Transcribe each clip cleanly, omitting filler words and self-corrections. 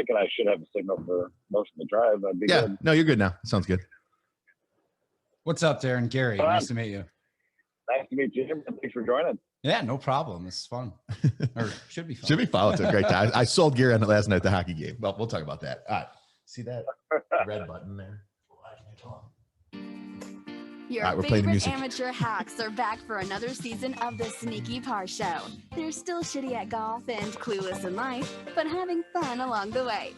thinking I should have a signal for most of the drive. That'd be good. No, you're good now. Sounds good. What's up, Darren? Gary, nice to meet you. Nice to meet you. Thanks for joining. Yeah, no problem. This is fun. Or should be fun. Should be fun. It's a great time. I sold Gary on it last night at the hockey game. Well, we'll talk about that. All right. See that red button there? Your favorite amateur hacks are back for another season of the Sneaky Par Show. They're still shitty at golf and clueless in life, but having fun along the way.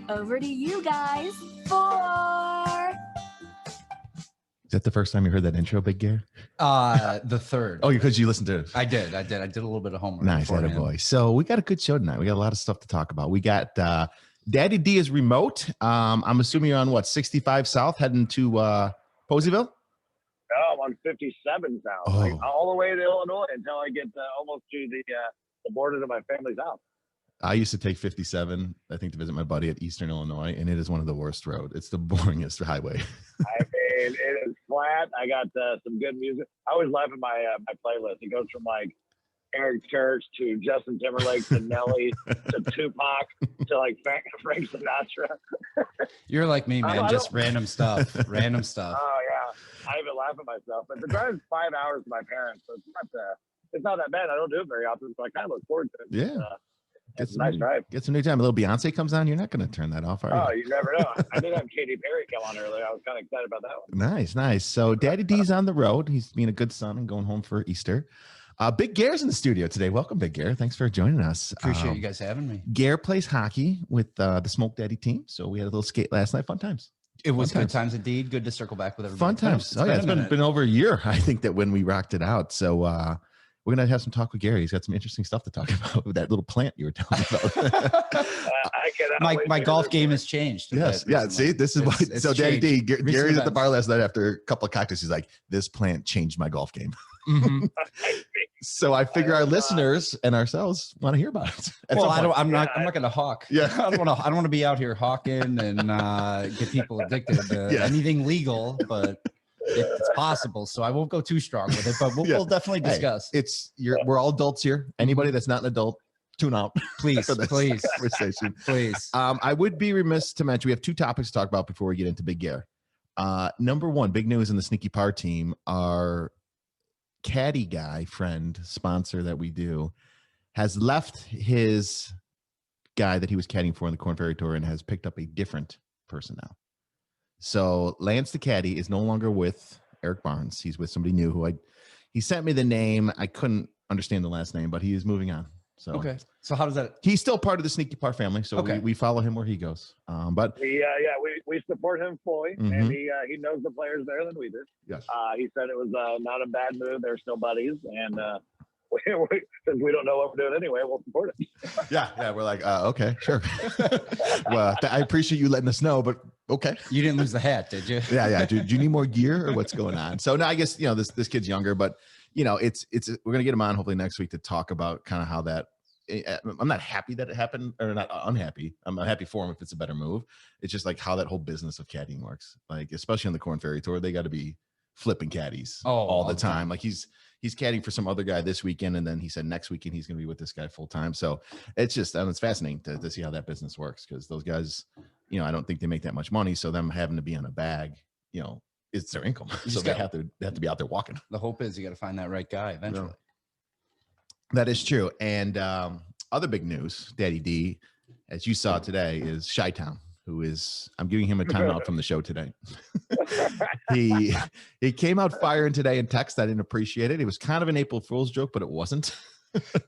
Over to you guys for... Is that the first time you heard that intro, Big Gary? The third. Oh, because you listened to it. I did a little bit of homework. Nice, boy. So we got a good show tonight. We got a lot of stuff to talk about. We got Daddy D is remote. I'm assuming you're on what, 65 South, heading to Poseyville? No, I'm on 57 now, like all the way to Illinois until I get almost to the border to my family's house. I used to take 57, I think, to visit my buddy at Eastern Illinois, and it is one of the worst roads. It's the boringest highway. I mean, it is flat. I got some good music. I always laugh at my playlist. It goes from like Eric Church to Justin Timberlake to Nelly to Tupac to like Frank Sinatra. You're like me, man. Just random stuff. Random stuff. Oh yeah, I even laugh at myself. But the drive's 5 hours to my parents, so it's not that bad. I don't do it very often, so I kind of look forward to it. Yeah. It's a nice drive. Get some new time. A little Beyonce comes on. You're not going to turn that off, are you? Oh, you never know. I did have Katy Perry come on earlier. I was kind of excited about that one. Nice. So Daddy D's on the road. He's being a good son and going home for Easter. Big Gare's in the studio today. Welcome, Big Gare. Thanks for joining us. Appreciate you guys having me. Gare plays hockey with the Smoke Daddy team. So we had a little skate last night. Fun times. It was good times indeed. Good to circle back with everybody. Fun times. It's been over a year, I think, that when we rocked it out. So we're going to have some talk with Gary. He's got some interesting stuff to talk about with that little plant you were telling about. My golf game has changed. Yes. Yeah. See, this is why. So Daddy D, Gary's at the bar last night after a couple of cocktails. He's like, this plant changed my golf game. Mm-hmm. So I figure our listeners and ourselves want to hear about it. Well, I'm not going to hawk. Yeah. I don't want to be out here hawking and get people addicted to anything legal, but it's possible. So I won't go too strong with it, but we'll definitely discuss. We're all adults here. Anybody that's not an adult, tune out. Please. Conversation. Please. I would be remiss to mention we have two topics to talk about before we get into Big Gare. Number one, big news in the Sneaky Par team. Our caddy guy, friend, sponsor that we do, has left his guy that he was caddying for in the Corn Ferry Tour and has picked up a different person now. So Lance the caddy is no longer with Eric Barnes. He's with somebody new he sent me the name. I couldn't understand the last name, but he is moving on. So okay. So how does that? He's still part of the Sneaky Par family, so we follow him where he goes. But we support him fully, and he knows the players better than we do. Yes. He said it was not a bad move. They're still buddies, and since we don't know what we're doing anyway, we'll support it. Yeah, we're like, okay, sure. Well, I appreciate you letting us know, but okay. You didn't lose the hat, did you? Yeah. Do you need more gear or what's going on? So now I guess this kid's younger, but it's we're gonna get him on hopefully next week to talk about kind of how that. I'm not happy that it happened, or not unhappy. I'm happy for him if it's a better move. It's just like how that whole business of caddying works. Like especially on the Corn Ferry Tour, they got to be flipping caddies all the time. Like he's caddying for some other guy this weekend, and then he said next weekend he's going to be with this guy full time. So it's just it's fascinating to see how that business works, because those guys, I don't think they make that much money. So them having to be on a bag, it's their income. So they have to be out there walking. The hope is you got to find that right guy eventually. Yeah. That is true. And other big news, Daddy D, as you saw today, is ShyTown, who is, I'm giving him a timeout from the show today. He came out firing today in text. I didn't appreciate it. It was kind of an April Fool's joke, but it wasn't.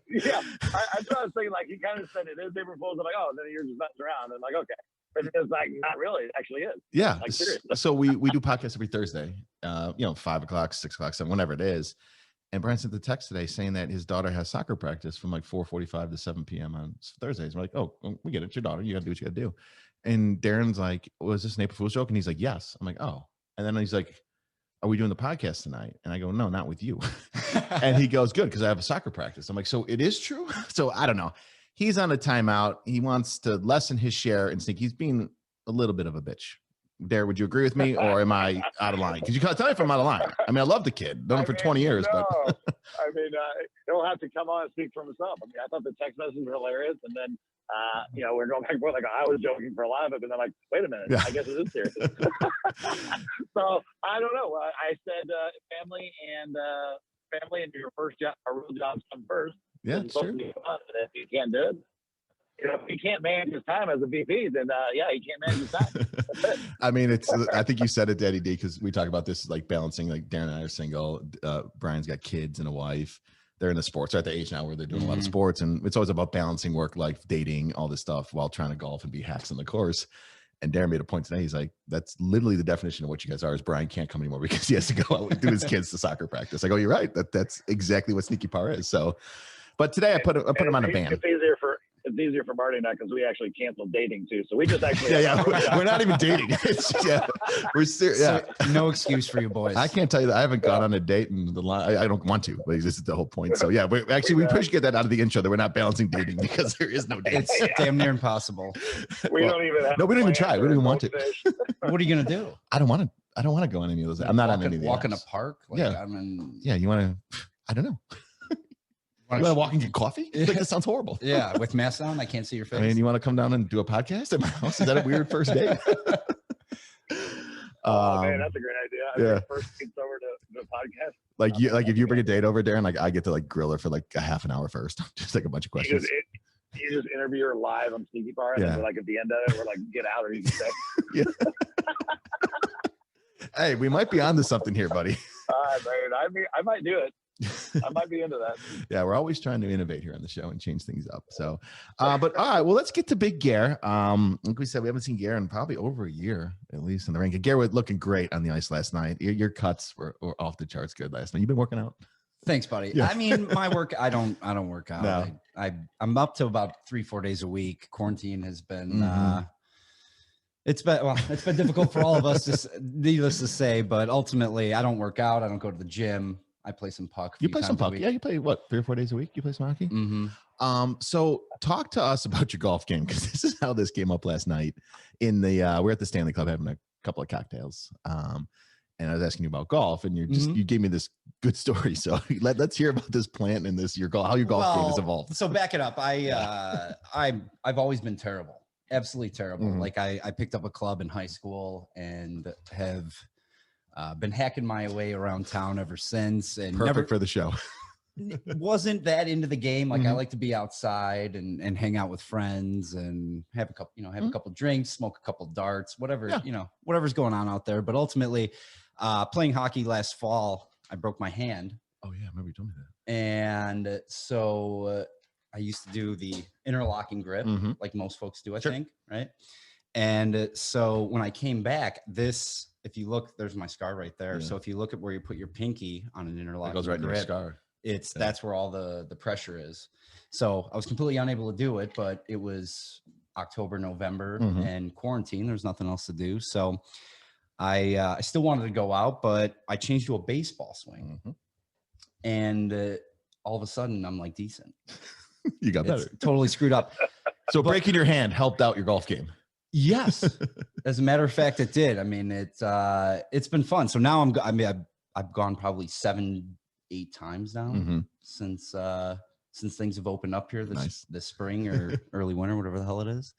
Yeah, I was thinking like he kind of said it is April Fool's. I'm like, oh, then you're just messing around. And like, okay. But it's like, not really. It actually is. Yeah. Like, seriously. So we do podcasts every Thursday, 5 o'clock, 6 o'clock, 7, whenever it is. And Brian sent the text today saying that his daughter has soccer practice from like 4:45 to 7 p.m. on Thursdays. We're like, oh, we get it. It's your daughter. You got to do what you got to do. And Darren's like, was this an April Fool's joke? And he's like, yes. I'm like, oh. And then he's like, are we doing the podcast tonight? And I go, no, not with you. And he goes, good, because I have a soccer practice. I'm like, so it is true? So I don't know. He's on a timeout. He wants to lessen his share and sneak. He's being a little bit of a bitch. Dare, would you agree with me, or am I out of line? Because you can't tell me if I'm out of line. I mean, I love the kid. Known him for 20 years. No. But I mean, he'll have to come on and speak for himself. I mean, I thought the text messages were hilarious. And then we're going back and forth. Like, I was joking for a lot of it, but then like, wait a minute, I guess it is serious. So I don't know. I said family and your first job, our real jobs come first. Yeah, sure. And if you can't do it, if he can't manage his time as a VP, then he can't manage his time. I mean, I think you said it, Daddy D, because we talk about this like balancing. Like Darren and I are single. Brian's got kids and a wife. They're in the sports. They're at the age now where they're doing a lot of sports, and it's always about balancing work life, dating, all this stuff, while trying to golf and be hacks on the course. And Darren made a point today. He's like, that's literally the definition of what you guys are. Is Brian can't come anymore because he has to go out and do his kids to soccer practice. I go, you're right. That's exactly what Sneaky Par is. So, but today I put him on a ban. It's easier for Marty and I because we actually canceled dating too. So we just actually we're not even dating. We're serious. Yeah. So, no excuse for you boys. I can't tell you that I haven't gone on a date in the line. I don't want to, but this is the whole point. So yeah, we push get that out of the intro that we're not balancing dating because there is no dating. It's damn near impossible. We don't even even try. We don't even want to. What are you gonna do? I don't want to go on any of those. I'm not on any of the walk apps. in a park. Like, yeah. You want to? I don't know. You want to walk and get coffee? Like, that sounds horrible. Yeah, with masks on, I can't see your face. I mean, you want to come down and do a podcast at my house? Is that a weird first date? Oh man, that's a great idea. Yeah. First gets over to the podcast. Like if you bring a date over, Darren, like I get to like grill her for like a half an hour first, just like a bunch of questions. You just interview her live on Sneaky Par, and then like at the end of it, we're like, get out or you can stay. Yeah. Hey, we might be onto something here, buddy. Man, I might do it. I might be into that. Yeah, we're always trying to innovate here on the show and change things up. So, but all right, well, let's get to Big Gare. Like we said, we haven't seen Gare in probably over a year, at least in the ranking. Gare was looking great on the ice last night. Your cuts were off the charts good last night. You've been working out? Thanks, buddy. Yeah. I mean, my work, I don't work out. No. I'm up to about 3-4 days a week. Quarantine has been, it's been difficult for all of us, needless to say, but ultimately I don't work out. I don't go to the gym. I play some puck. You play some puck. Yeah, you play what, 3 or 4 days a week? You play some hockey? So talk to us about your golf game, because this is how this came up last night. We're at the Stanley Club having a couple of cocktails. And I was asking you about golf, and you gave me this good story. So let's hear about this plant and how your golf game has evolved. So back it up. I've always been terrible, absolutely terrible. Like I picked up a club in high school and have been hacking my way around town ever since. And perfect for the show. Wasn't that into the game. Like I like to be outside and hang out with friends and have a couple drinks, smoke a couple darts, whatever, whatever's going on out there. But ultimately, playing hockey last fall, I broke my hand. Oh yeah, maybe you told me that. And so I used to do the interlocking grip, like most folks do, I think, right? And so when I came back, if you look, there's my scar right there. Yeah. So if you look at where you put your pinky on an interlocking grip, it goes right into your scar. That's where all the pressure is. So I was completely unable to do it, but it was October, November, and quarantine. There's nothing else to do. So I still wanted to go out, but I changed to a baseball swing. And all of a sudden I'm like decent. You got better. It's totally screwed up. So breaking your hand helped out your golf game. Yes. As a matter of fact, it did. I mean, it's been fun. So now I've gone probably 7-8 times now since things have opened up here this spring or early winter, whatever the hell it is.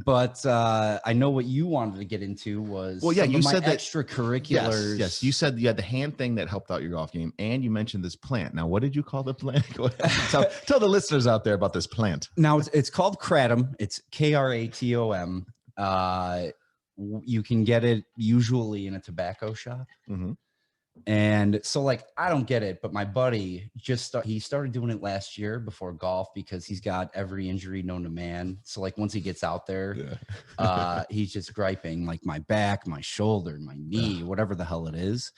But I know what you wanted to get into was you said that extracurriculars. Yes, you said you had the hand thing that helped out your golf game, and you mentioned this plant. Now, what did you call the plant? Go ahead. Tell the listeners out there about this plant. Now it's called kratom. It's Kratom. You can get it usually in a tobacco shop. And so like, I don't get it, but my buddy he started doing it last year before golf because he's got every injury known to man. So like once he gets out there, he's just griping like my back, my shoulder, my knee, whatever the hell it is.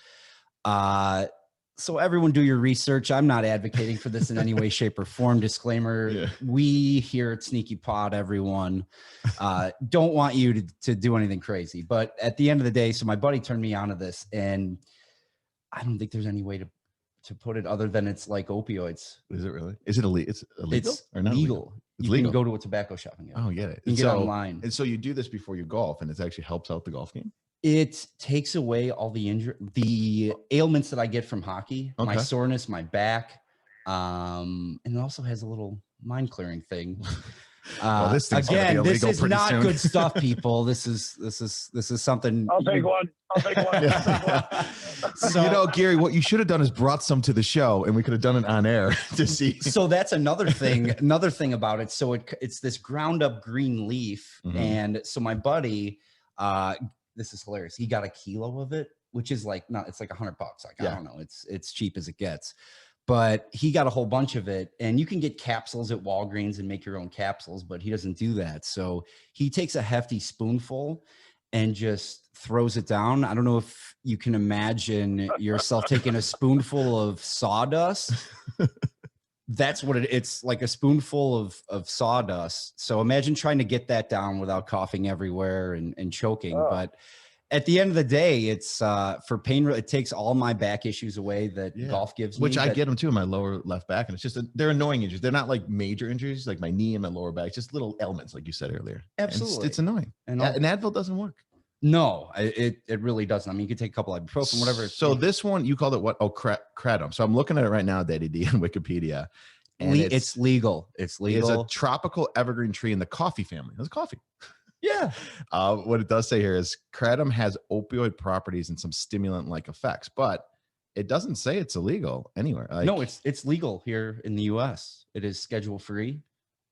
So everyone do your research. I'm not advocating for this in any way, shape, or form. Disclaimer. Yeah. We here at Sneaky Pod, everyone, don't want you to do anything crazy. But at the end of the day, so my buddy turned me onto this, and I don't think there's any way to put it other than it's like opioids. Is it really? Is it illegal? It's illegal or not legal? It's you legal. Can go to a tobacco shop and get it. Oh, get it. You can get it online. And so you do this before you golf, and it actually helps out the golf game? It takes away all the ailments that I get from hockey, my soreness, my back. And it also has a little mind clearing thing. Well, this thing's gonna be Again, this illegal is pretty not soon. good stuff, people. This is something. I'll take one. I'll take one. So, you know, Gary, what you should have done is brought some to the show, and we could have done it on air to see. So that's another thing. Another thing about it. So it's this ground up green leaf, and so my buddy, this is hilarious. He got a kilo of it, which is like it's like $100. Like I don't know, it's cheap as it gets. But he got a whole bunch of it, and you can get capsules at Walgreens and make your own capsules, but he doesn't do that. So he takes a hefty spoonful and just throws it down. I don't know if you can imagine yourself taking a spoonful of sawdust. That's what it's like, a spoonful of sawdust. So imagine trying to get that down without coughing everywhere and choking. Oh. But at the end of the day, it's for pain. It takes all my back issues away that golf gives me. Which I get them too in my lower left back. And it's just, they're annoying injuries. They're not like major injuries, like my knee and my lower back, just little ailments, like you said earlier. Absolutely. It's annoying. And Advil doesn't work. No, it really doesn't. I mean, you could take a couple of ibuprofen, whatever. So this one, you called it what? Oh, kratom. So I'm looking at it right now, Daddy D, on Wikipedia. And it's legal. It's legal. It's a tropical evergreen tree in the coffee family. It's coffee. Yeah. What it does say here is kratom has opioid properties and some stimulant-like effects, but it doesn't say it's illegal anywhere. Like, no, it's legal here in the U.S. It is schedule free.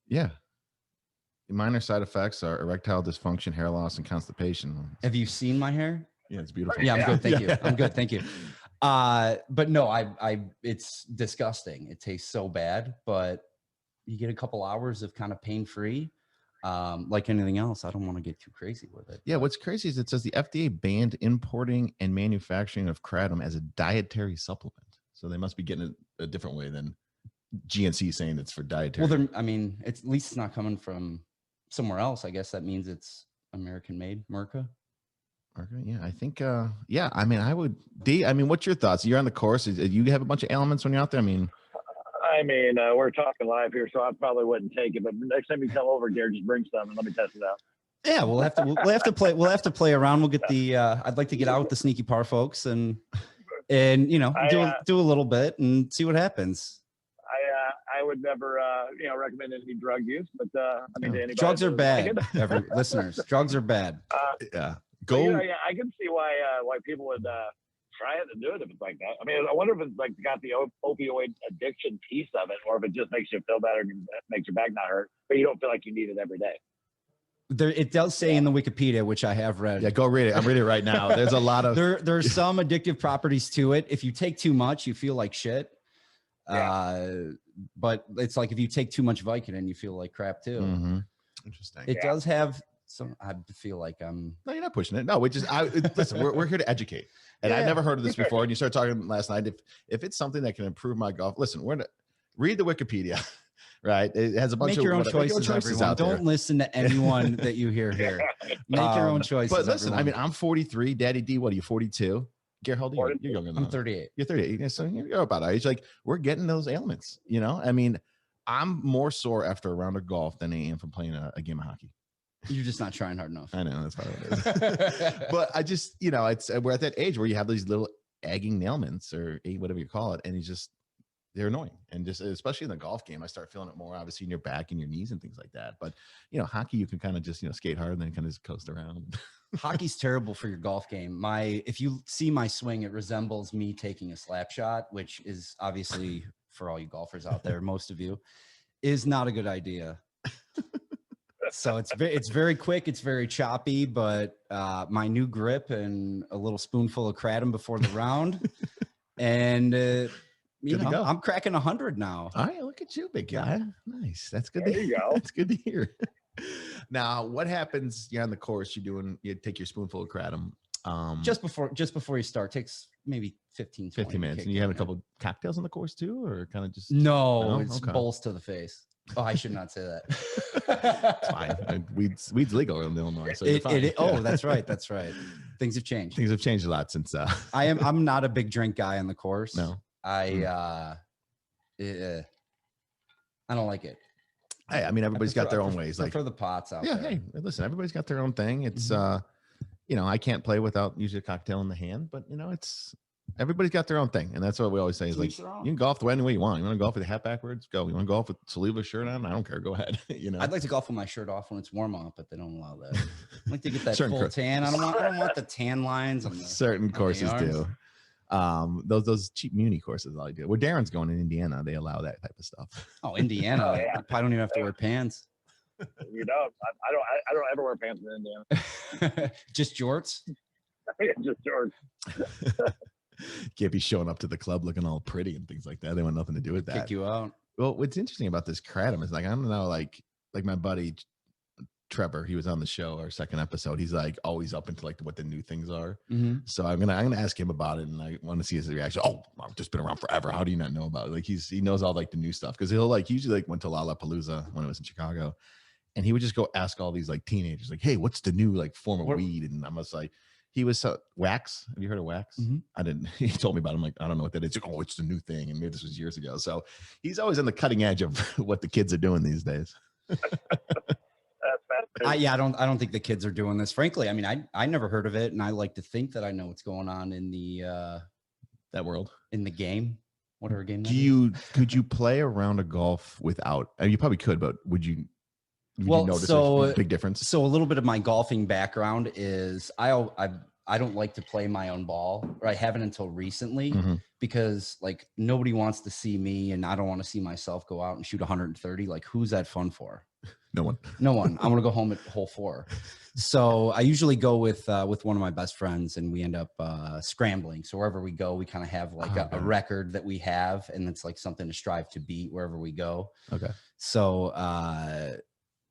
Yeah. Minor side effects are erectile dysfunction, hair loss, and constipation. Have you seen my hair? Yeah, it's beautiful. Yeah, I'm good. Thank you. I'm good. Thank you. But no, it's disgusting. It tastes so bad, but you get a couple hours of kind of pain-free. Like anything else, I don't want to get too crazy with it. Yeah, what's crazy is it says the FDA banned importing and manufacturing of kratom as a dietary supplement. So they must be getting it a different way than GNC saying it's for dietary. Well, at least it's not coming from somewhere else. I guess that means it's American made, Merca. Okay, yeah, I think, I mean, I would, D, I mean, what's your thoughts? You're on the course. You have a bunch of ailments when you're out there? I mean, we're talking live here, so I probably wouldn't take it. But next time you come over, Gary, just bring some and let me test it out. Yeah, we'll have to play around. We'll get the. I'd like to get out with the Sneaky Par folks and do a little bit and see what happens. I would never recommend any drug use, but to anybody, drugs are bad. Listeners, drugs are bad. Yeah, I can see why people would try it and do it if it's like that. I mean, I wonder if it's like got the opioid addiction piece of it, or if it just makes you feel better and makes your back not hurt, but you don't feel like you need it every day. It does say in the Wikipedia, which I have read. Yeah, go read it. I'm reading it right now. There's a lot of there's some addictive properties to it. If you take too much, you feel like shit. But it's like if you take too much Vicodin, you feel like crap too. Mm-hmm. Interesting. It does have some. I feel like I'm. No, you're not pushing it. No, listen. We're here to educate, and I've never heard of this before. And you started talking last night. If it's something that can improve my golf, listen. We're gonna read the Wikipedia. Right, it has a bunch Make your of own choices out there. Don't listen to anyone that you hear here. Make your own choices. But listen, everyone. I mean, I'm 43. Daddy D, what are you? 42. Gary, how old are you? You're younger than I'm 38. You're 38. So you're about our age. Like we're getting those ailments. You know, I mean, I'm more sore after a round of golf than I am from playing a game of hockey. You're just not trying hard enough. I know that's how it is. But I just, we're at that age where you have these little egging ailments or whatever you call it, and they're annoying. And just especially in the golf game, I start feeling it more obviously in your back and your knees and things like that. But hockey, you can kind of just skate hard and then kind of just coast around. Hockey's terrible for your golf game. If you see my swing, it resembles me taking a slap shot, which is obviously for all you golfers out there, most of you, is not a good idea. So it's very quick, it's very choppy, but my new grip and a little spoonful of kratom before the round, and I'm cracking 100 now. All right, look at you, big guy. Nice. That's good. There you go. That's good to hear. Now, what happens? You're on the course. You take your spoonful of kratom. Just before you start, takes maybe 15 minutes. And you have a couple cocktails on the course too, or kind of just no, it's bowls to the face. Oh, I should not say that. It's fine. Weed's legal in Illinois, so that's right. That's right. Things have changed. Things have changed a lot since. I'm not a big drink guy on the course. No, I don't like it. Hey, I mean, everybody's got their own ways. Like for the pots out there. Yeah. Hey, listen, everybody's got their own thing. It's I can't play without usually a cocktail in the hand, but Everybody's got their own thing, and that's what we always say is like, you can golf the any way you want. You want to golf with your hat backwards? Go. You want to golf with Saliva shirt on? I don't care. Go ahead. You know, I'd like to golf with my shirt off when it's warm up, but they don't allow that. I'd like to get that full tan. I don't want the tan lines on the certain courses do. Those cheap muni courses all I do. Where Darren's going in Indiana, they allow that type of stuff. Oh, Indiana. Oh, yeah. You probably don't even have to wear pants. You don't. I don't ever wear pants in Indiana. Just jorts? Just jorts. Can't be showing up to the club looking all pretty and things like that. They want nothing to do with that. Kick you out. Well, what's interesting about this kratom is like, I don't know, like my buddy Trevor, he was on the show, our second episode. He's like always up into like what the new things are. Mm-hmm. So I'm gonna ask him about it, and I want to see his reaction. Oh, I've just been around forever. How do you not know about it? Like he knows all like the new stuff, because he usually like went to Lollapalooza when it was in Chicago, and he would just go ask all these like teenagers like, hey, what's the new like form of weed? And I was like, he was wax. Have you heard of wax? Mm-hmm. I didn't. He told me about it. I'm like, I don't know what that is. Like, oh, it's the new thing. And maybe this was years ago. So he's always on the cutting edge of what the kids are doing these days. I don't think the kids are doing this. Frankly, I mean, I never heard of it, and I like to think that I know what's going on in the that world, in the game. Whatever game. Could you play a round of golf without? I mean, you probably could, but would you? Well, notice a big difference? So a little bit of my golfing background is I don't like to play my own ball, or I haven't until recently, because like nobody wants to see me, and I don't want to see myself go out and shoot 130. Like, who's that fun for? No one. I'm going to go home at hole 4. So I usually go with one of my best friends, and we end up scrambling. So wherever we go, we kind of have like a record that we have, and it's like something to strive to beat wherever we go. Okay. So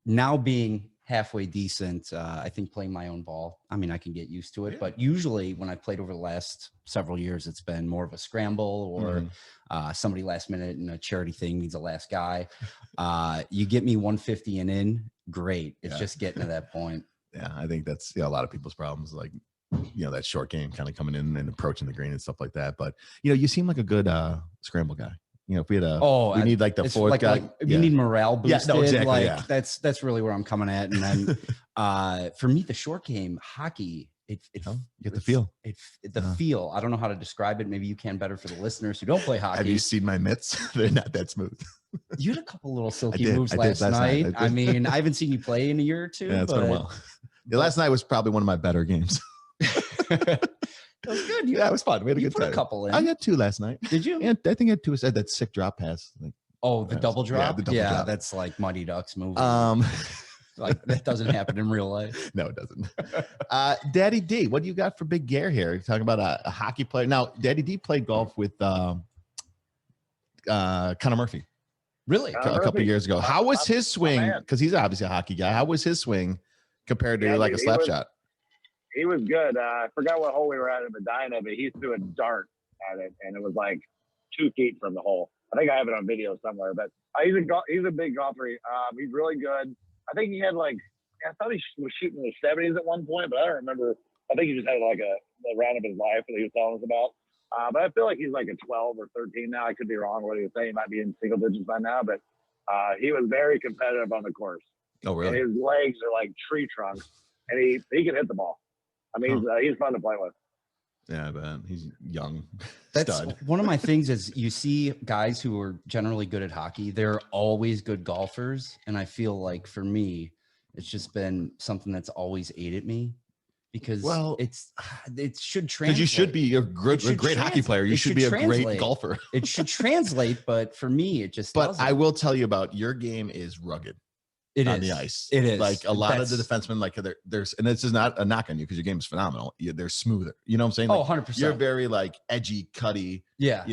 now being halfway decent, I think playing my own ball, I mean, I can get used to it. Yeah. But usually when I played over the last several years, it's been more of a scramble, or somebody last minute in a charity thing needs a last guy. You get me 150 and in, great. It's just getting to that point. Yeah, I think that's a lot of people's problems, like, that short game kind of coming in and approaching the green and stuff like that. But, you seem like a good scramble guy. If we had we need like the fourth guy. You need morale boosted. Yes, no, exactly. Like that's really where I'm coming at. And then for me, the short game, hockey, you get the feel. The feel. I don't know how to describe it. Maybe you can better for the listeners who don't play hockey. Have you seen my mitts? They're not that smooth. You had a couple little silky moves last night. I mean, I haven't seen you play in a year or two. Yeah, it's been a while. Last night was probably one of my better games. That was good. It was fun. We had a good time. A couple in. I got 2 last night. Did you? Yeah, I think I had 2. I said that sick drop pass. Like, the double drop? Yeah, the double drop. That's like Mighty Ducks movie. Like that doesn't happen in real life. No, it doesn't. Daddy D, what do you got for Big Gare here? You're talking about a hockey player. Now, Daddy D played golf with Connor Murphy. Really? A couple of years ago. How was his swing? Because he's obviously a hockey guy. How was his swing compared to like a slap shot? He was good. I forgot what hole we were at in Medina, but he threw a dart at it, and it was like 2 feet from the hole. I think I have it on video somewhere, but he's a big golfer. He's really good. I think he had I thought he was shooting in the 70s at one point, but I don't remember. I think he just had like a round of his life that he was telling us about. But I feel like he's like a 12 or 13 now. I could be wrong what he was saying. He might be in single digits by now, but he was very competitive on the course. Oh, really? And his legs are like tree trunks, and he can hit the ball. I mean, he's fun to play with. Yeah, but he's young. That's stud. One of my things is you see guys who are generally good at hockey. They're always good golfers. And I feel like for me, it's just been something that's always aided me, because it should translate. Because you should be a great hockey player. You should be a great golfer. It should translate. But for me, it just doesn't. I will tell you about your game is rugged. On the ice. It is. Like a lot of the defensemen, like there's, and this is not a knock on you because your game is phenomenal. They're smoother. You know what I'm saying? Like, 100%. You're very like edgy, cutty. Yeah.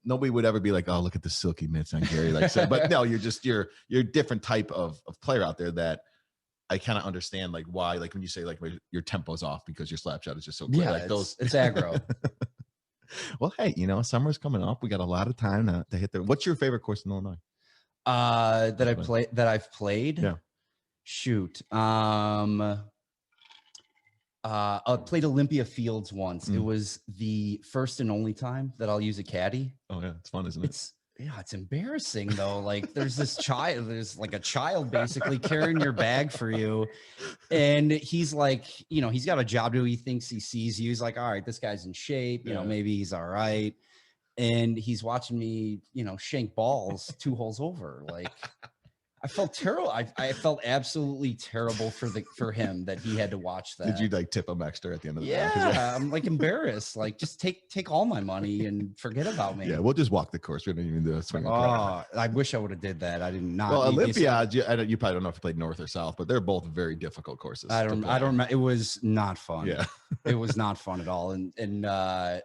Nobody would ever be like, oh, look at the silky mitts on Gary. Like, so, but no, you're a different type of player out there that I kind of understand like why, like when you say like your tempo's off because your slap shot is just so clear. Yeah, like it's aggro. Well, hey, summer's coming up. We got a lot of time to hit there. What's your favorite course in Illinois? That I've played. Yeah. Shoot. I played Olympia Fields once. It was the first and only time that I'll use a caddy. Oh yeah, it's fun, isn't it? It's embarrassing though. Like there's like a child basically carrying your bag for you. And he's like, you know, he's got a job to do. He thinks he sees you. He's like, all right, this guy's in shape. You know, maybe he's all right. And he's watching me, you know, shank balls 2 holes over. Like, I felt terrible. I felt absolutely terrible for him that he had to watch that. Did you like tip him extra at the end of the round? round? Yeah, I'm like embarrassed. Like, just take all my money and forget about me. Yeah, we'll just walk the course. We don't even do a swing. Oh, I wish I would have did that. I did not. Well, Olympiad, you probably don't know if you played north or south, but they're both very difficult courses. I don't. It was not fun. Yeah, it was not fun at all. And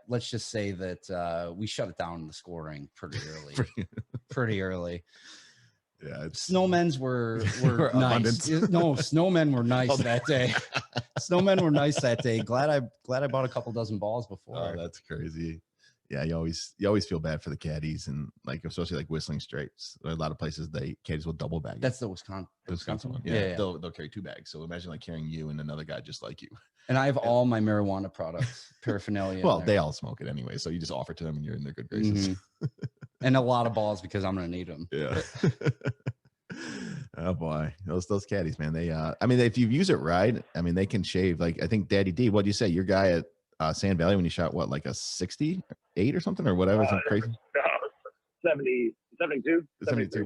let's just say that we shut it down in the scoring pretty early. Pretty early. Yeah, snowmen's were nice. No, snowmen were nice that day. Snowmen were nice that day. Glad I bought a couple dozen balls before. Oh, that's crazy. Yeah, you always feel bad for the caddies, and like especially like Whistling Straits. There are a lot of places caddies will double bag. That's the Wisconsin one. Yeah. They'll carry 2 bags. So imagine like carrying you and another guy just like you. And I have all my marijuana products, paraphernalia. Well, they all smoke it anyway, so you just offer to them, and you're in their good graces. Mm-hmm. And a lot of balls because I'm gonna need them. Yeah. Oh boy, those caddies, man. They, I mean, if you use it right, I mean, they can shave. Like I think Daddy D, what do you say? Your guy at Sand Valley when you shot what, like a 68 or something or whatever, something crazy. 72.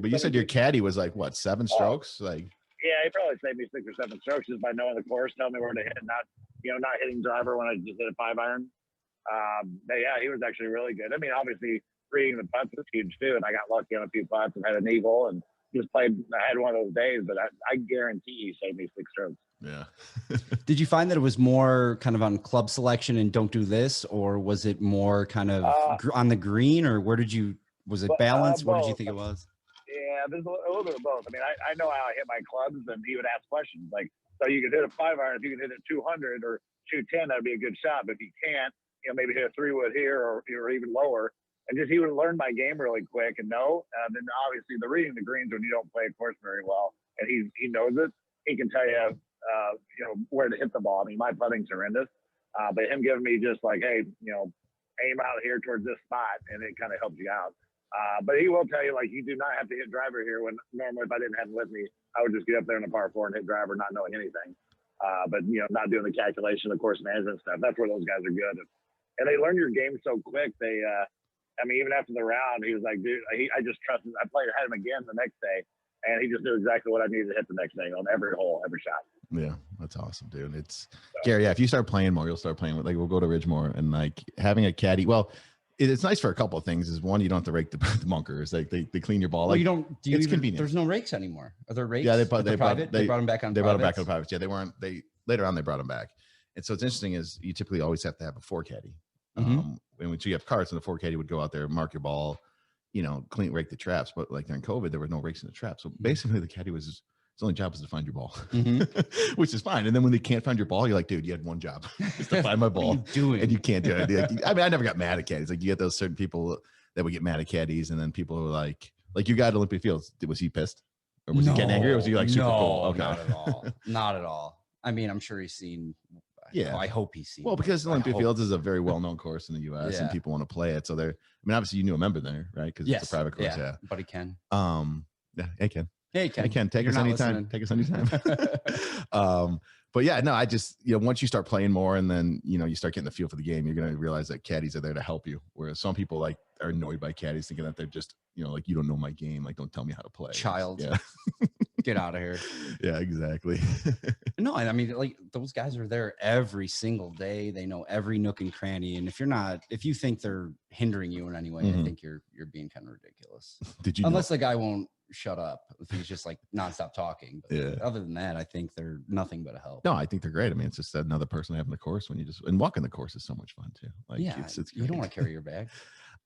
But you said your caddy was like what, 7 strokes? Like. Yeah, he probably saved me 6 or 7 strokes just by knowing the course, telling me where to hit, not hitting driver when I just hit a 5-iron. But yeah, he was actually really good. I mean, obviously reading the putts was huge too, and I got lucky on a few putts and had an eagle and just played. I had one of those days, but I guarantee he saved me 6 strokes. Yeah. Did you find that it was more kind of on club selection and don't do this, or was it more kind of on the green, or was it balanced? What did you think it was? Yeah, there's a little bit of both. I mean, I know how I hit my clubs, and he would ask questions like, so you could hit a 5-iron, if you could hit it 200 or 210, that'd be a good shot. But if you can't, maybe hit a 3-wood here or even lower. And just he would learn my game really quick and know. Then obviously the reading the greens when you don't play a course very well, and he knows it. He can tell you, where to hit the ball. I mean, my putting's horrendous, but him giving me just like, hey, aim out here towards this spot, and it kind of helps you out. But he will tell you, like, you do not have to hit driver here. When normally if I didn't have him with me, I would just get up there in a par 4 and hit driver, not knowing anything. But not doing the calculation, the course management stuff. That's where those guys are good, and they learn your game so quick. They, I mean, even after the round, he was like, dude, I just trusted. I had him again the next day, and he just knew exactly what I needed to hit the next day on every hole, every shot. Yeah, that's awesome, dude. It's Gary. Yeah, if you start playing more, you'll start playing with, like, we'll go to Ridgemore, and like having a caddy. Well, it's nice for a couple of things. Is one, you don't have to rake the bunkers. Like they clean your ball. Well, like, it's convenient. There's no rakes anymore. Are there rakes? Yeah, they brought them back on. They brought them back on privates. Yeah, later on they brought them back. And so what's interesting is you typically always have to have a 4 caddy. And when you have carts, and the 4 caddy would go out there, mark your ball, clean, rake the traps. But like during COVID, there were no rakes in the traps. So basically, the caddy his only job was to find your ball, which is fine. And then when they can't find your ball, you're like, dude, you had one job, is to find my ball. What are you doing? And you can't do it. I mean, I never got mad at caddies. Like you get those certain people that would get mad at caddies, and then people who are like your guy at Olympia Fields, was he pissed? Or was he getting angry? Or was he like super cool? Okay. Not at all. Not at all. I mean, I'm sure he's seen. Yeah, I hope he's seen. Well, because Olympia Fields is a very well-known course in the U.S. and people want to play it. So they're, I mean, obviously you knew a member there, right? Because it's a private course. Yeah, buddy Ken. Yeah, hey Ken. Hey Ken. Hey Ken, take us anytime. Take us anytime. But yeah, no, I just, once you start playing more, and then you start getting the feel for the game, you're gonna realize that caddies are there to help you. Whereas some people like are annoyed by caddies, thinking that they're just, like, you don't know my game, like don't tell me how to play. Child. Yeah. Get out of here. Yeah, exactly. No, I mean, like, those guys are there every single day. They know every nook and cranny. And if you think they're hindering you in any way, I think you're being kind of ridiculous. Unless the guy won't shut up, if he's just like nonstop talking. But other than that, I think they're nothing but a help. No, I think they're great. I mean, it's just another person having the course and walking the course is so much fun too. Like, it's you don't want to carry your bag.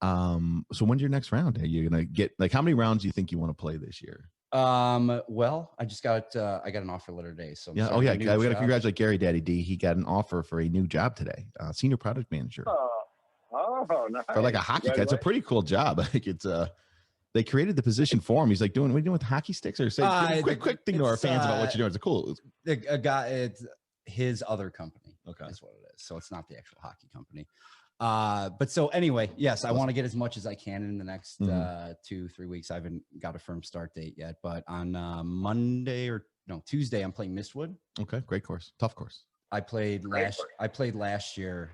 So when's your next round? Are you gonna get, like, how many rounds do you think you want to play this year? Well, I just got an offer letter today. So yeah. Oh yeah. We got to congratulate Gary Daddy D. He got an offer for a new job today. Senior product manager. Oh, nice. For like a hockey guy. It's a pretty cool job. Like it's they created the position for him. He's like, what are you doing with hockey sticks? Or say quick thing to our fans about what you're doing. It's cool. A guy, it's his other company. Okay. Is what it is. So it's not the actual hockey company. But so anyway, yes, I want to get as much as I can in the next 2-3 weeks. I haven't got a firm start date yet, but on Monday or Tuesday I'm playing Mistwood. Okay, great course, tough course. I played last year.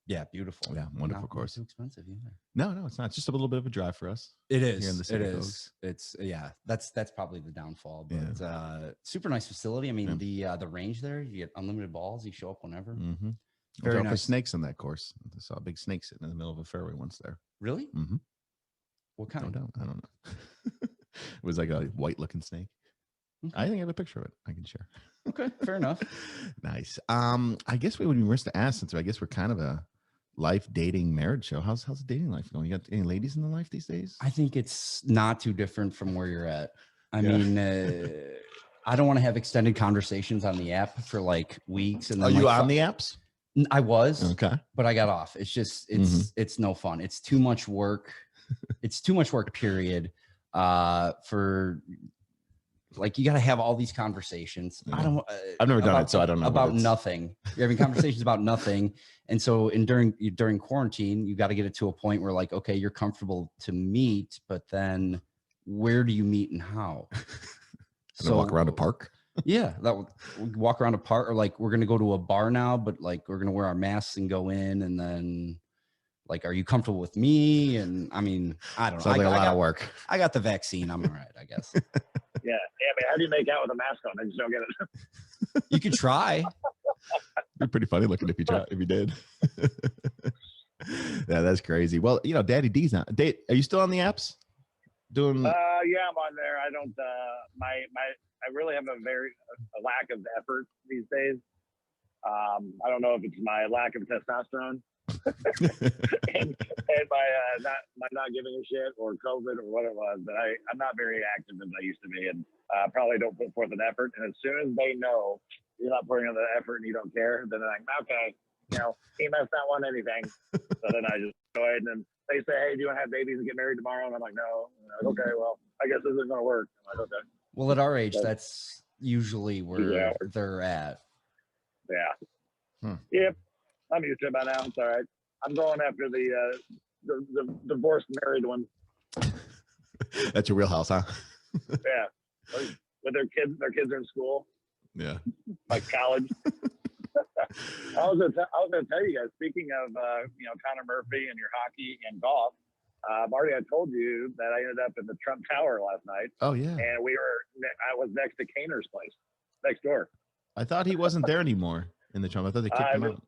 Yeah, beautiful. Yeah, wonderful course. Not too expensive either. No, it's not. It's just a little bit of a drive for us. It is. Here in the city it folks. is. It's that's probably the downfall. But super nice facility. I mean, the range there, you get unlimited balls. You show up whenever. Mm-hmm. Very nice. nice. Snakes in that course. I saw a big snake sitting in the middle of a fairway once there. Really? Mm-hmm. What kind? I don't know. It was like a white looking snake. Okay. I think I have a picture of it I can share. Okay, fair enough. Nice. I guess we would be remiss to ask, since I guess we're kind of a life, dating, marriage show. How's the dating life going? You got any ladies in the life these days? I think it's not too different from where you're at. I mean, I don't want to have extended conversations on the app for like weeks. And then, are you on the apps? I was. Okay. But I got off. It's just, it's no fun. It's too much work. It's too much work, period. For like, you got to have all these conversations. Yeah. I've never done it, so I don't know. About nothing. You're having conversations about nothing. And so during quarantine, you got to get it to a point where like, okay, you're comfortable to meet, but then where do you meet and how? So walk around a park. Yeah, walk around a park, or like we're gonna go to a bar now, but like we're gonna wear our masks and go in, and then like, are you comfortable with me? And I mean, I don't know. Sounds like a lot of work. I got the vaccine. I'm all right, I guess. Yeah, man. How do you make out with a mask on? I just don't get it. You could try. It'd be pretty funny looking if you did. Yeah, that's crazy. Well, Daddy D's not. Are you still on the apps? Doing? Yeah, I'm on there. I don't. I really have a lack of effort these days. I don't know if it's my lack of testosterone and my not giving a shit, or COVID, or what it was, but I'm not very active as I used to be, and probably don't put forth an effort. And as soon as they know you're not putting in the effort and you don't care, then they're like, okay, he must not want anything. So then I just go ahead, and then they say, hey, do you want to have babies and get married tomorrow? And I'm like, no. And I'm like, okay, well, I guess this isn't going to work. I'm like, okay. Well, at our age, that's usually where they're at. Yeah. Yep. I'm used to it by now. It's all right. I'm going after the divorced married one. That's your wheelhouse, huh? Yeah. With their kids are in school. Yeah. Like college. I was gonna tell you guys, speaking of Connor Murphy and your hockey and golf, Marty, I told you that I ended up in the Trump Tower last night. Oh yeah. And I was next to Kaner's place, next door. I thought he wasn't there anymore in the Trump. I thought they kicked him out.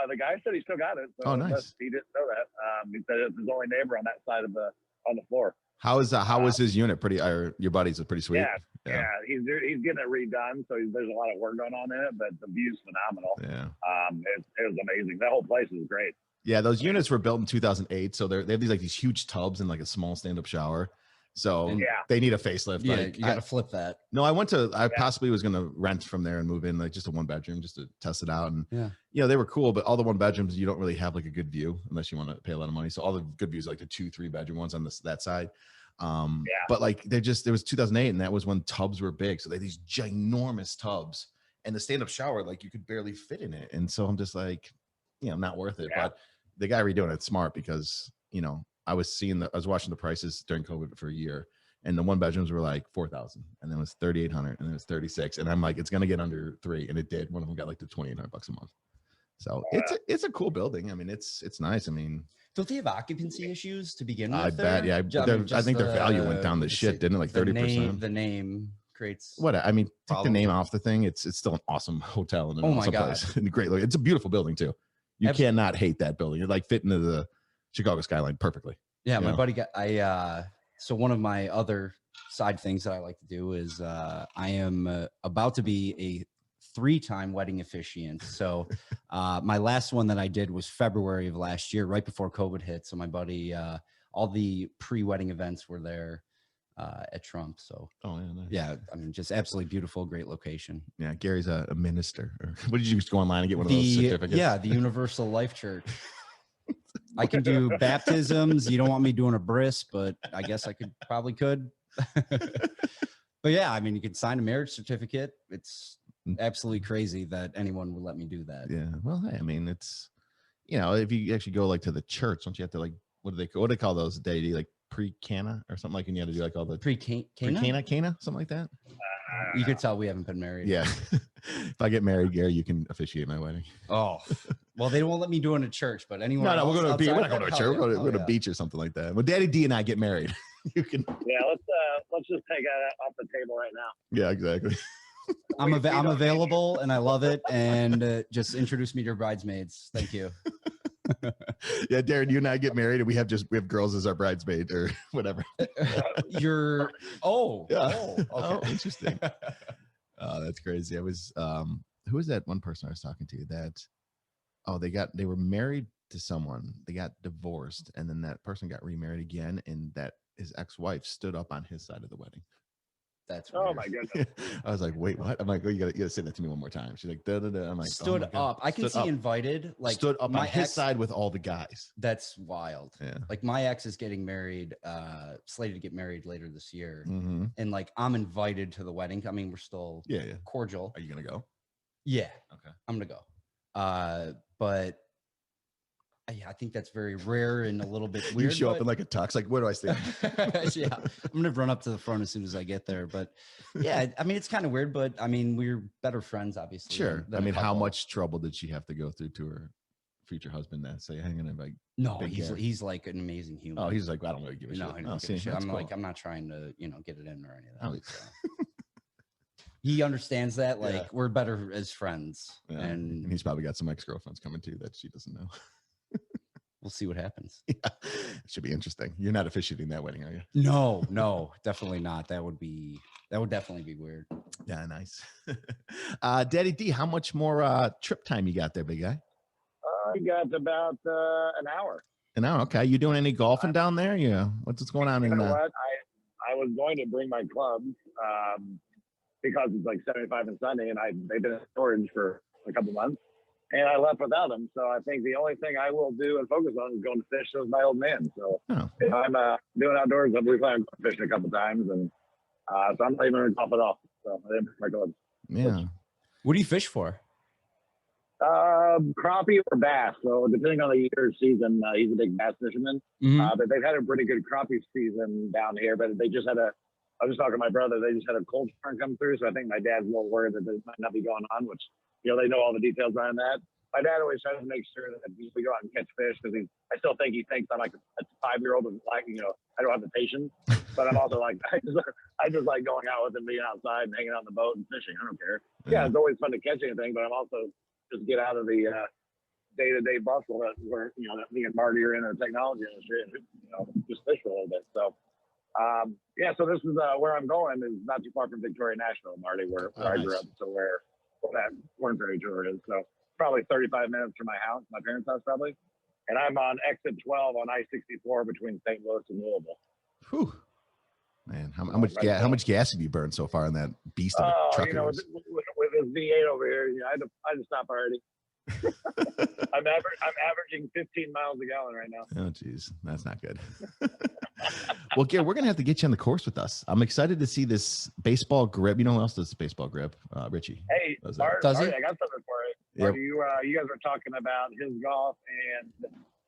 The guy said he still got it. So nice. He didn't know that. He said it's his only neighbor on that side of on the floor. How was his unit? Your buddies are pretty sweet. Yeah. He's getting it redone, so there's a lot of work going on in it, but the view's phenomenal. Yeah. It was amazing. That whole place is great. Yeah, those units were built in 2008, so they have these huge tubs and like a small stand-up shower. So they need a facelift. Yeah, you got to flip that. No, I possibly was going to rent from there and move in like just a 1-bedroom just to test it out. And they were cool, but all the 1-bedrooms, you don't really have like a good view unless you want to pay a lot of money. So all the good views, like the 2-3-bedroom ones on that side. But like there was 2008, and that was when tubs were big. So they had these ginormous tubs, and the stand-up shower, like you could barely fit in it. And so I'm just like, not worth it. But the guy redoing it's smart, because I was watching the prices during COVID for a year, and the 1-bedrooms were like $4,000, and then it was $3,800, and then it was $36,000, and I'm like, it's gonna get under $3,000, and it did. One of them got like to $2,800 a month. So it's a cool building. I mean, it's nice. I mean, don't they have occupancy issues to begin with? I bet. Yeah, I think their value went down the shit, didn't it? Like 30%. The name creates what? I mean, take the name off the thing. It's still an awesome hotel and an awesome place. And great. It's a beautiful building too. You cannot hate that building. You're like fit into the Chicago skyline perfectly. Yeah, my buddy so one of my other side things that I like to do is I am about to be a 3-time wedding officiant. So my last one that I did was February of last year, right before COVID hit. So my buddy, all the pre-wedding events were there at Trump. So nice. I mean, just absolutely beautiful, great location. Yeah, Gary's a minister. What did you just go online and get one of those certificates? Yeah, the Universal Life Church. I can do baptisms. You don't want me doing a bris, but I guess I probably could. But yeah, I mean, you could sign a marriage certificate. It's absolutely crazy that anyone would let me do that. Yeah. Well, hey, I mean, it's, if you actually go like to the church, don't you have to like, what do they call those, like pre-cana or something like, and you had to do like all the Pre-cana, something like that. You could tell we haven't been married. Yeah. If I get married, Gary, you can officiate my wedding. Oh, well, they won't let me do it in a church, but anywhere. No, we're going to be. We're not going to a church. We're going to yeah. a beach or something like that. When Daddy D and I get married, you can. Yeah, let's just take that off the table right now. Yeah, exactly. I'm available and I love it. And just introduce me to your bridesmaids. Thank you. Yeah, Darren, you and I get married and we have girls as our bridesmaid or whatever. Okay. Interesting. That's crazy. I was who was that one person I was talking to that they were married to someone, they got divorced, and then that person got remarried again, and that his ex-wife stood up on his side of the wedding. That's weird. Oh my goodness. I was like, wait, what? I'm like, oh, you gotta say that to me one more time. She's like, da da da. I'm like, stood up. I can see invited, like stood up on his side with all the guys. That's wild. Yeah. Like my ex is getting married, slated to get married later this year. Mm-hmm. And like I'm invited to the wedding. I mean, we're still cordial. Are you gonna go? Yeah. Okay. I'm gonna go. But I think that's very rare and a little bit weird. You show up in like a tux, like, where do I stand? Yeah, I'm gonna run up to the front as soon as I get there. But yeah, I mean, it's kind of weird, but I mean, we're better friends, obviously. Sure. I mean, how much trouble did she have to go through to her future husband that say, hang on, like, no, he's like an amazing human. Oh, he's like, I don't really give a shit. No, shit. I'm cool. like, I'm not trying to, get it in or anything. So. He understands that, like, we're better as friends. Yeah. And he's probably got some ex-girlfriends coming too that she doesn't know. We'll see what happens. Yeah, it should be interesting. You're not officiating that wedding, are you? No, definitely not. That would definitely be weird. Yeah, nice. Daddy D, how much more trip time you got there, big guy? I got about an hour. An hour, okay. You doing any golfing down there? Yeah. What's going on? You know what? I was going to bring my clubs because it's like 75 and sunny, and they've been in storage for a couple months. And I left without them. So I think the only thing I will do and focus on is going to fish with my old man. So if I'm doing outdoors, I'll be planning on fishing a couple times. And so I'm not even going to golf at all. So I didn't bring my gloves. Yeah. What do you fish for? Crappie or bass. So depending on the year season, he's a big bass fisherman. Mm-hmm. But they've had a pretty good crappie season down here. But they just had I was just talking to my brother. They just had a cold front come through. So I think my dad's a little worried that this might not be going on, which they know all the details behind that. My dad always tries to make sure that we go out and catch fish because I still think he thinks I'm like a 5-year-old and like, I don't have the patience, but I'm also like, I just like going out with him, being outside and hanging out on the boat and fishing. I don't care. Yeah, it's always fun to catch anything, but I'm also just get out of the day-to-day bustle that that me and Marty are in the technology industry and, just fish for a little bit. So, so this is where I'm going is not too far from Victoria National, Marty, where I grew up. So where that Corn Ferry Tour is. So probably 35 minutes from my house, my parents' house probably. And I'm on exit 12 on I-64 between St. Louis and Louisville. Whew. Man, how much gas have you burned so far in that beast of a truck? With this V8 over here, I had to stop already. I'm averaging 15 miles a gallon right now. Oh, geez. That's not good. Well, Gary, we're going to have to get you on the course with us. I'm excited to see this baseball grip. You know who else does baseball grip? Richie. Hey, Marty, I got something for you. Yep. Marty, you guys were talking about his golf and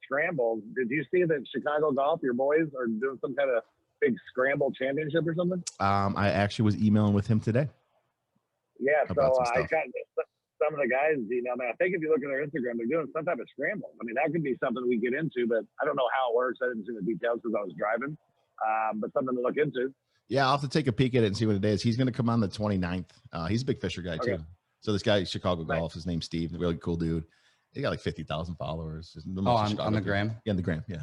scrambles. Did you see that Chicago Golf, your boys, are doing some kind of big scramble championship or something? I actually was emailing with him today. Yeah, so I got some of the guys, I think if you look at their Instagram, they're doing some type of scramble. I mean, that could be something we get into, but I don't know how it works. I didn't see the details because I was driving, but something to look into. Yeah, I'll have to take a peek at it and see what it is. He's going to come on the 29th. He's a big Fisher guy too. So this guy, Chicago Golf, his name's Steve, a really cool dude. He got like 50,000 followers. On the gram? Yeah, on the gram, yeah.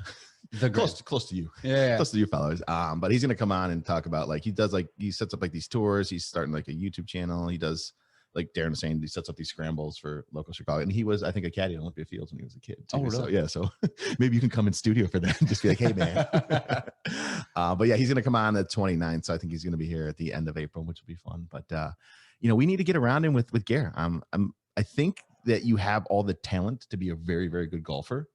Close to you. Yeah. Close to you followers. But he's going to come on and talk about he sets up like these tours. He's starting like a YouTube channel. He does, like Darren was saying, he sets up these scrambles for local Chicago. And he was, I think, a caddy at Olympia Fields when he was a kid too. Oh, really? So maybe you can come in studio for that and just be like, hey, man. But yeah, he's going to come on the 29th. So I think he's going to be here at the end of April, which will be fun. But, we need to get around him with Gare. I think that you have all the talent to be a very, very good golfer.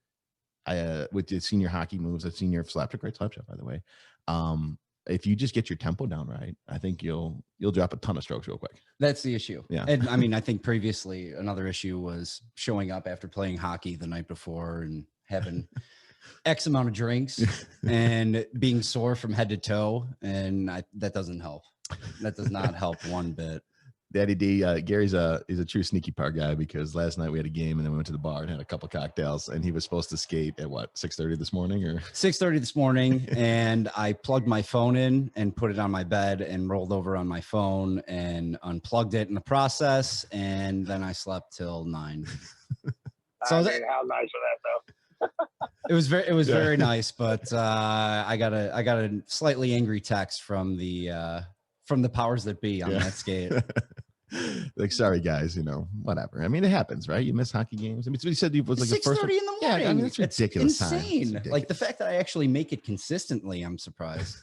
With the senior hockey moves, I've seen your slapshot, great slapshot, by the way. If you just get your tempo down right, I think you'll drop a ton of strokes real quick. That's the issue. Yeah. And I mean, I think previously another issue was showing up after playing hockey the night before and having X amount of drinks and being sore from head to toe. And that doesn't help. That does not help one bit. Daddy D, Gary's is a true sneaky par guy, because last night we had a game and then we went to the bar and had a couple cocktails, and he was supposed to skate at what, 6:30 this morning or 6:30 this morning. And I plugged my phone in and put it on my bed and rolled over on my phone and unplugged it in the process. And then I slept till 9. So how nice was that though? It was very nice, but I got a slightly angry text from the powers that be on that skate. Like, sorry guys, whatever. I mean, it happens, right? You miss hocky games. I mean, so he said it was like 6:30 in the morning. Yeah, I mean, that's ridiculous. It's insane. Like the fact that I actually make it consistently, I'm surprised.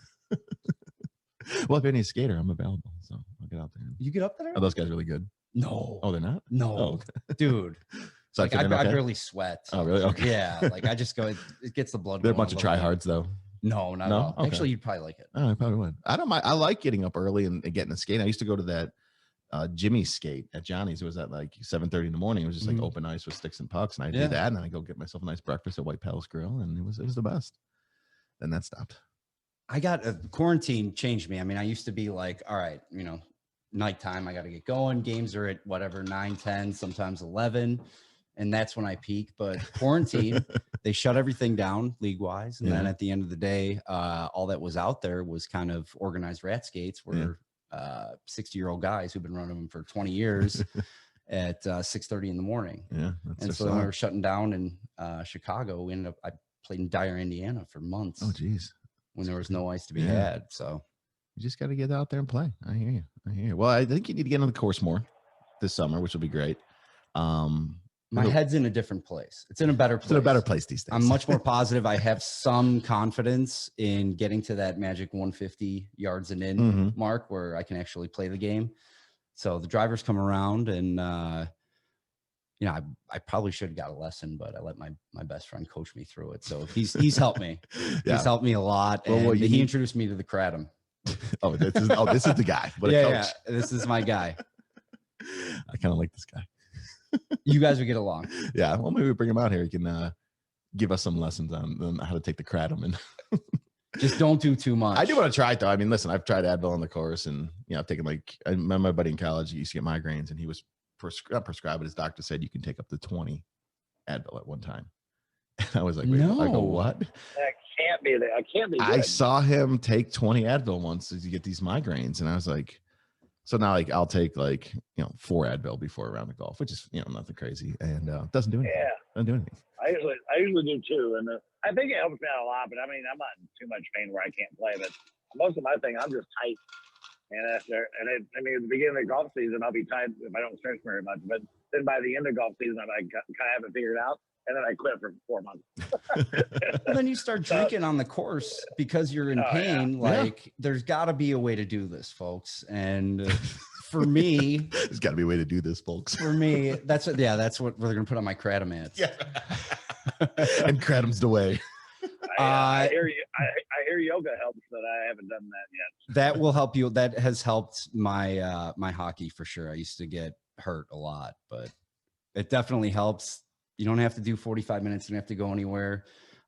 Well, if you're any skater, I'm available, so I'll get out there. You get up there? Are those guys really good? No. Oh, they're not? No, oh. dude. So like I barely sweat. Oh, really? Okay. Yeah, like I just go. It gets the blood. They're a bunch of tryhards, though. No, not at all. Okay. Actually, you'd probably like it. Oh, I probably would. I don't mind. I like getting up early and getting a skate. I used to go to that Jimmy's skate at Johnny's. It was at like 7:30 in the morning. It was just like open ice with sticks and pucks, and I do that, and then I go get myself a nice breakfast at White Palace Grill, and it was the best. Then that stopped. I got quarantine changed me. I mean, I used to be like, all right, nighttime, I got to get going. Games are at whatever 9, 10, sometimes 11. And that's when I peak. But quarantine, they shut everything down league-wise. And then at the end of the day, all that was out there was kind of organized rat skates where 60-year-old guys who've been running them for 20 years at 6:30 in the morning. Yeah. And so when we were shutting down in Chicago, I played in Dyer, Indiana for months. Oh, geez. When there was no ice to be had. So you just got to get out there and play. I hear you. Well, I think you need to get on the course more this summer, which will be great. My head's in a different place. It's in a better place. It's in a better place these days. I'm much more positive. I have some confidence in getting to that magic 150 yards and in mark where I can actually play the game. So the drivers come around and, I probably should have got a lesson, but I let my best friend coach me through it. So he's helped me. He's helped me a lot. And he introduced me to the Kratom. This is the guy. What a coach. Yeah, this is my guy. I kind of like this guy. You guys would get along. Yeah. Well, maybe we bring him out here. He can give us some lessons on how to take the Kratom and just don't do too much. I do want to try it though. I mean, listen, I've tried Advil on the course, and I've taken I remember my buddy in college, he used to get migraines, and he was not prescribed, but his doctor said you can take up to 20 Advil at one time. And I was like, wait, no. I go, what? That can't be there. I can't be good. I saw him take 20 Advil once to get these migraines, and I was like, so now I'll take 4 Advil before a round of golf, which is nothing crazy, and doesn't do anything. Yeah, doesn't do anything. I usually do too, and I think it helps me out a lot. But I mean, I'm not in too much pain where I can't play, but most of my thing, I'm just tight. And at the beginning of the golf season, I'll be tight if I don't stretch very much. But then by the end of golf season, I kind of have it figured out, and then I quit for 4 months. Well, then you start drinking on the course because you're in pain. Yeah. There's got to be a way to do this, folks. And for me, there's got to be a way to do this, folks. For me, that's what we're gonna put on my Kratom ads. Yeah, and Kratom's the way. I hear yoga helps, but I haven't done that yet. That will help you. That has helped my my hockey for sure. I used to get hurt a lot, but it definitely helps. You don't have to do 45 minutes. You don't have to go anywhere.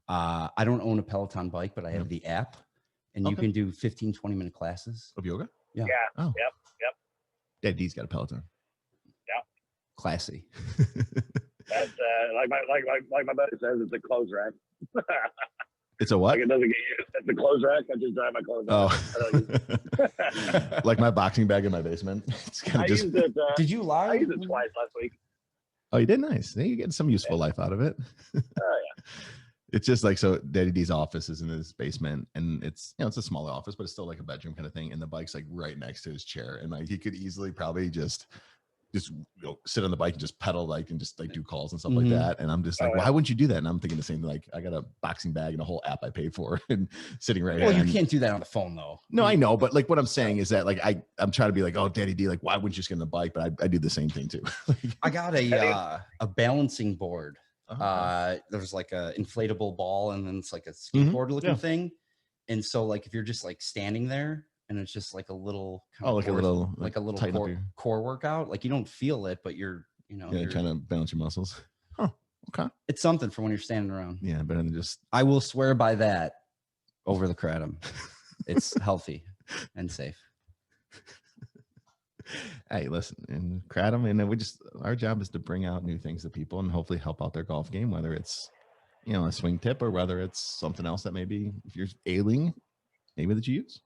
I don't own a Peloton bike, but I have the app, and you can do 15, 20-minute classes of yoga. Yeah. Oh. Yep. Yeah, D's got a Peloton. Yep. Classy. That's like my buddy says, it's a clothes rack. It's a what? Like it doesn't get used. It's a clothes rack. I just drive my clothes. Oh. Like my boxing bag in my basement. It's kind of just. Used it, did you lie? I used it twice last week. Oh, you did? Nice. You get some useful life out of it. Oh yeah. It's just so Daddy D's office is in his basement, and it's it's a smaller office, but it's still like a bedroom kind of thing. And the bike's right next to his chair, and he could easily probably just sit on the bike and just pedal and just do calls and stuff like that. And I'm just why wouldn't you do that? And I'm thinking the same thing. I got a boxing bag and a whole app I paid for and sitting right here. Well, you can't do that on the phone though. No, I know, but what I'm saying is that I'm trying to be oh, Daddy D, why wouldn't you just get on the bike? But I do the same thing too. I got a balancing board. There's a inflatable ball, and then it's a skateboard looking thing. And so if you're just standing there, and it's just a little a little core workout. You don't feel it, but you're you're trying to balance your muscles. Huh. Okay. It's something for when you're standing around. Yeah, but then I will swear by that over the kratom. It's healthy and safe. Hey, listen, and kratom, and then our job is to bring out new things to people and hopefully help out their golf game, whether it's, a swing tip or whether it's something else that maybe if you're ailing, maybe that you use.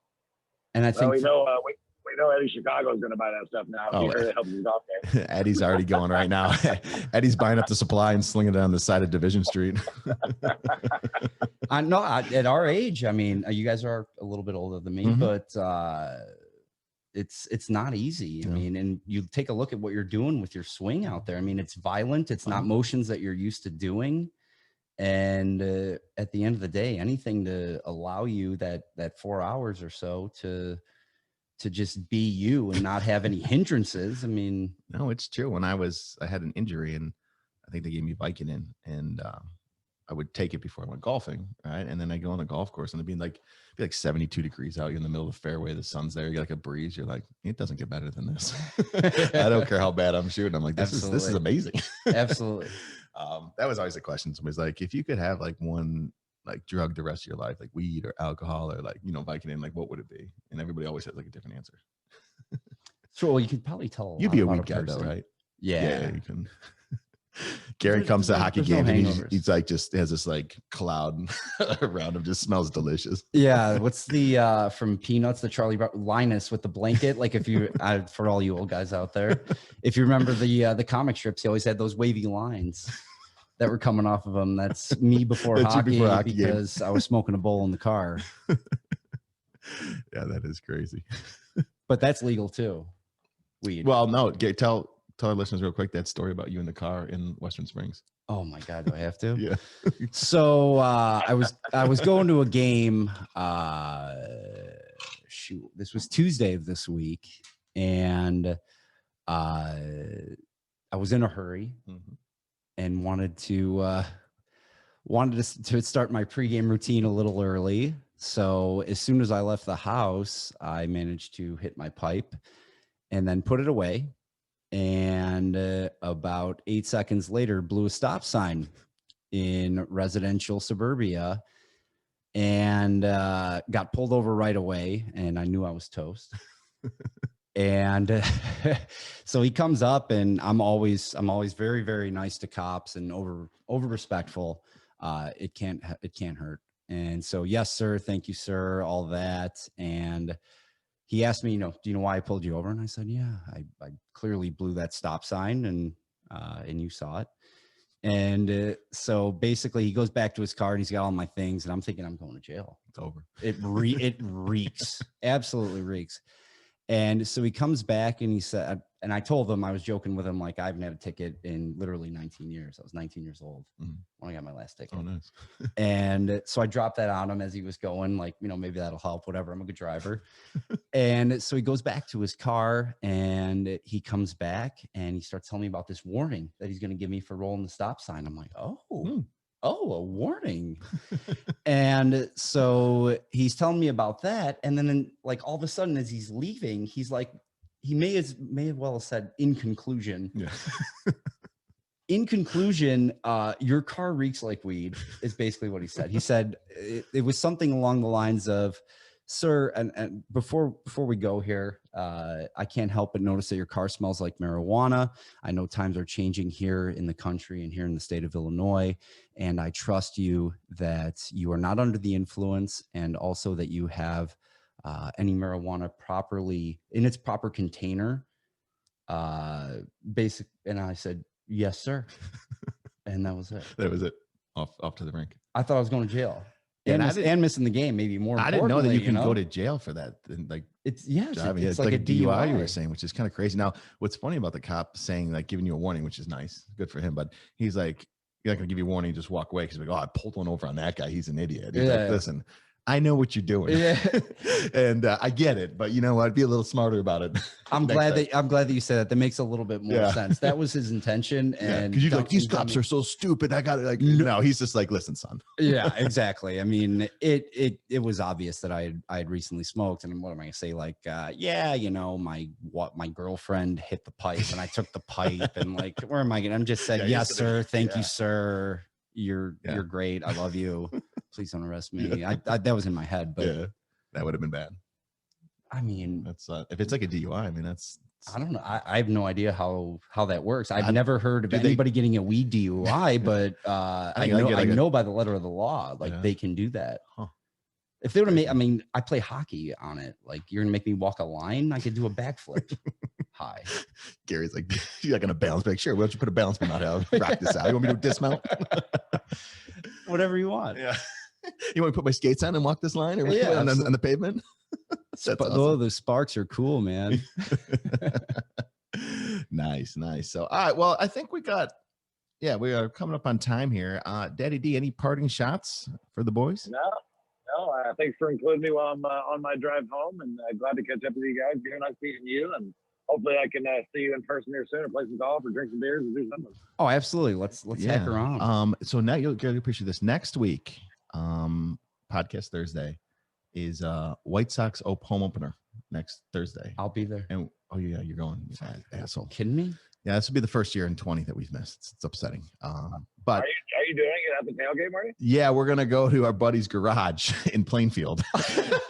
And I think we know Eddie Chicago is going to buy that stuff now. Oh, He really helps his golf game. Eddie's already going right now. Eddie's buying up the supply and slinging it on the side of Division Street. I know at our age, I mean, you guys are a little bit older than me, Mhm. but it's not easy. I mean, and you take a look at what you're doing with your swing out there. I mean, it's violent. It's not motions that you're used to doing. And at the end of the day, anything to allow you that 4 hours or so to just be you and not have any hindrances. I mean, no, it's true. When I had an injury, and I think they gave me Vicodin, and I would take it before I went golfing, right? And then I go on the golf course, and it'd be like 72 degrees out. You're in the middle of the fairway, the sun's there, you get like a breeze. You're like, it doesn't get better than this. I don't care how bad I'm shooting. I'm like, this is amazing. Absolutely. That was always a question. Somebody's like, if you could have like one like drug the rest of your life, like weed or alcohol or like, Vicodin, like what would it be? And everybody always has like a different answer. So well, you could probably tell. You'd be a weed guy though, right? Yeah, you can. Gary comes to a hockey game and he's like just has this like cloud around him, just smells delicious. Yeah. What's the from Peanuts, the Charlie Linus with the blanket? Like if you for all you old guys out there, if you remember the comic strips, he always had those wavy lines that were coming off of him. That's me before hockey because I was smoking a bowl in the car. Yeah, that is crazy. But that's legal too. Weed. Well, no, tell our listeners real quick that story about you in the car in Western Springs. Oh my God, do I have to? Yeah. So I was going to a game. This was Tuesday of this week, and I was in a hurry and wanted to start my pregame routine a little early. So as soon as I left the house, I managed to hit my pipe and then put it away. And about 8 seconds later, blew a stop sign in residential suburbia and got pulled over right away. And I knew I was toast. And so he comes up, and I'm always very, very nice to cops and over respectful. It can't hurt. And so, yes, sir. Thank you, sir. All that. And he asked me, do you know why I pulled you over? And I said, yeah, I clearly blew that stop sign, and you saw it. And so basically he goes back to his car and he's got all my things, and I'm thinking I'm going to jail. It's over. It reeks, absolutely reeks. And so he comes back and he said, and I told him, I was joking with him, like, I haven't had a ticket in literally 19 years. I was 19 years old when I got my last ticket. Oh, nice. And so I dropped that on him as he was going, like, maybe that'll help, whatever. I'm a good driver. And so he goes back to his car, and he comes back and he starts telling me about this warning that he's going to give me for rolling the stop sign. I'm like, oh, a warning. And so he's telling me about that. And then like all of a sudden, as he's leaving, he's like, he may as well have said, in conclusion, in conclusion, your car reeks like weed is basically what he said. He said it was something along the lines of, sir, and before we go here, I can't help but notice that your car smells like marijuana. I know times are changing here in the country and here in the state of Illinois, and I trust you that you are not under the influence, and also that you have any marijuana properly in its proper container. And I said, yes, sir. And that was it. That was it. Off to the rink. I thought I was going to jail. And missing the game, maybe more. I didn't know that you can go to jail for that. And like, it's like a DUI you were saying, which is kind of crazy. Now, what's funny about the cop saying, like, giving you a warning, which is nice, good for him, but he's like, you're not gonna give you a warning, just walk away, because like, oh, I pulled one over on that guy, he's an idiot. He's like, listen, I know what you're doing. Yeah. And I get it, but you know what? Be a little smarter about it. I'm glad that you said that. That makes a little bit more sense. That was his intention. And because you're like, these cops are so stupid. I got it. Like, no, he's just like, listen, son. Yeah, exactly. I mean, it was obvious that I had recently smoked, and what am I gonna say? Like, yeah, you know, my girlfriend hit the pipe, and I took the pipe, and like, where am I gonna? I'm just said, yes, sir, thank you, sir. You're great. I love you. Please don't arrest me. I that was in my head, but that would have been bad. I mean, that's if it's like a DUI. I mean, that's. I don't know. I have no idea how that works. I've never heard of anybody getting a weed DUI, but I know by the letter of the law, like they can do that. Huh. If they were to make, I mean, I play hockey on it. Like, you're gonna make me walk a line? I could do a backflip. Hi. Gary's like, you're not gonna balance. Like, sure. Why don't you put a balance beam out? I'll rock this out. You want me to dismount? Whatever you want. Yeah. You want me to put my skates on and walk this line, or on the pavement? Awesome. Those sparks are cool, man. Nice. So, all right. Well, I think we are coming up on time here. Daddy D, any parting shots for the boys? No. Thanks for including me while I'm on my drive home, and glad to catch up with you guys. Very nice meeting you, and hopefully I can see you in person here soon, or play some golf, or drink some beers, or do something. Oh, absolutely. Let's heck around. So now you'll get to appreciate this. Next week, podcast Thursday is White Sox home opener next Thursday. I'll be there. And you're going, asshole. Kidding me? Yeah, this will be the first year in 20 that we've missed. It's upsetting. But are you doing it at the tailgate, Marty? Yeah, we're gonna go to our buddy's garage in Plainfield,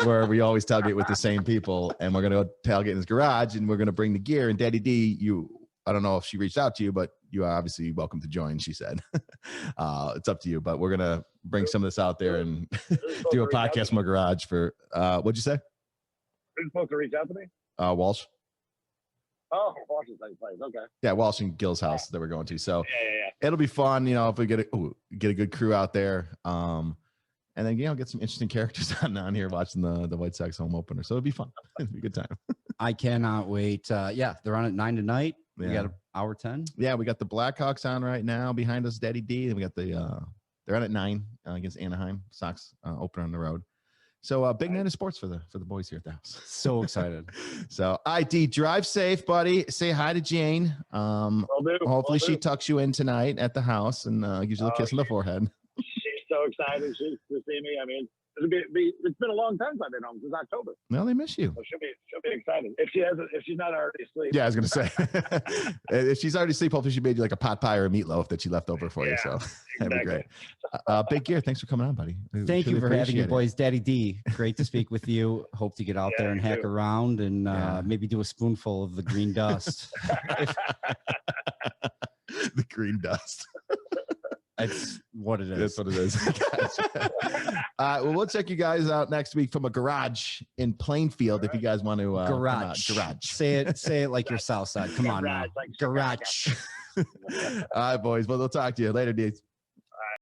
where we always tailgate with the same people, and we're gonna go tailgate in his garage, and we're gonna bring the gear. And Daddy D, I don't know if she reached out to you, but you are obviously welcome to join. She said, it's up to you, but we're gonna bring some of this out there and do a podcast from our garage for. What'd you say? Who's supposed to reach out to me? Walsh. Oh, Walsh's place. Okay. Yeah, Walsh and Gil's house that we're going to. So it'll be fun, if we get a good crew out there. And then get some interesting characters on here watching the White Sox home opener. So it'll be fun. It'll be a good time. I cannot wait. They're on at 9 tonight. We got hour 10. Yeah, we got the Blackhawks on right now behind us, Daddy D. And we got they're on at 9 against Anaheim. Sox opener on the road. So big night of sports for the boys here at the house. So excited. So ID, drive safe, buddy. Say hi to Jane. Hopefully she tucks you in tonight at the house and gives you a kiss on the forehead. She's so excited to see me. I mean, it's been a long time since I've been home, since October. Well, they miss you. So she'll be excited if she's not already asleep. Yeah, I was gonna say if she's already asleep, hopefully she made you like a pot pie or a meatloaf that she left over for you. So that'd be great. Big Gear, thanks for coming on, buddy. Thank you for having me, boys. Daddy D, great to speak with you. Hope to get out there and hack around and maybe do a spoonful of the green dust. The green dust. That's what it is. That's what it is. Well, we'll check you guys out next week from a garage in Plainfield. If you guys want to garage. Say it like your South Side. Come on now. Like garage. All right, boys. Well, we'll talk to you later, dudes.